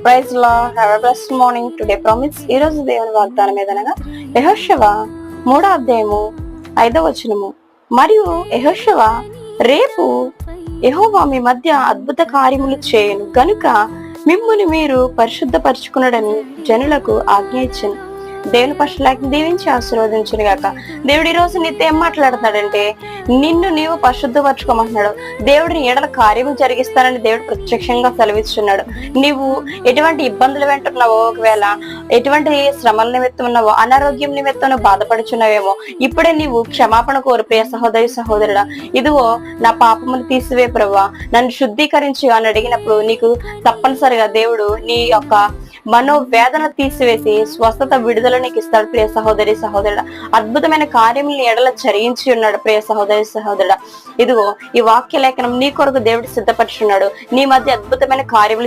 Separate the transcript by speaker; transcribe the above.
Speaker 1: Praise lord. Have a blessed morning. Today promise ఈ రోజు దేవుని వాగ్దానం ఏదనగా యెహోషువ 3వ అధ్యాయము 5వ వచనము. మరియు యెహోషువ రేపు యెహోవా మీ మధ్య అద్భుత కార్యములు చేయను గనుక మిమ్ముని మీరు పరిశుద్ధపరచుకున్నాడని జనులకు ఆజ్ఞ ఇచ్చెను. దేవుని పక్షులాకి దీవించి ఆశీర్వదించును గాక. దేవుడు ఈ రోజు నీతో ఏం మాట్లాడుతున్నాడంటే నిన్ను నీవు పరిశుద్ధపరచుకోమంటున్నాడు. దేవుడిని ఏడల కార్యము జరిగిస్తానని దేవుడు ప్రత్యక్షంగా సెలవిస్తున్నాడు. నీవు ఎటువంటి ఇబ్బందులు వెంటున్నావో, ఒకవేళ ఎటువంటి శ్రమల నిమిత్తం ఉన్నావో, అనారోగ్యం నిమిత్తం బాధపడుచున్నావేమో, ఇప్పుడే నీవు క్షమాపణ కోరు ప్రియ సహోదరి సహోదరుడా. ఇదిగో నా పాపమును తీసివే ప్రభువా, నన్ను శుద్ధీకరించి అని అడిగినప్పుడు నీకు తప్పనిసరిగా దేవుడు నీ యొక్క మనోవేదన తీసివేసి స్వస్థత విడుదల నీకు ఇస్తాడు ప్రియ సహోదరి సహోదరుడ. అద్భుతమైన కార్యములను ఎడల చరించి ఉన్నాడు ప్రియ సహోదరి సహోదరుడ. ఇదిగో ఈ వాక్య లేఖనం నీ కొరకు దేవుడు సిద్ధపరుచున్నాడు. నీ మధ్య అద్భుతమైన కార్యములు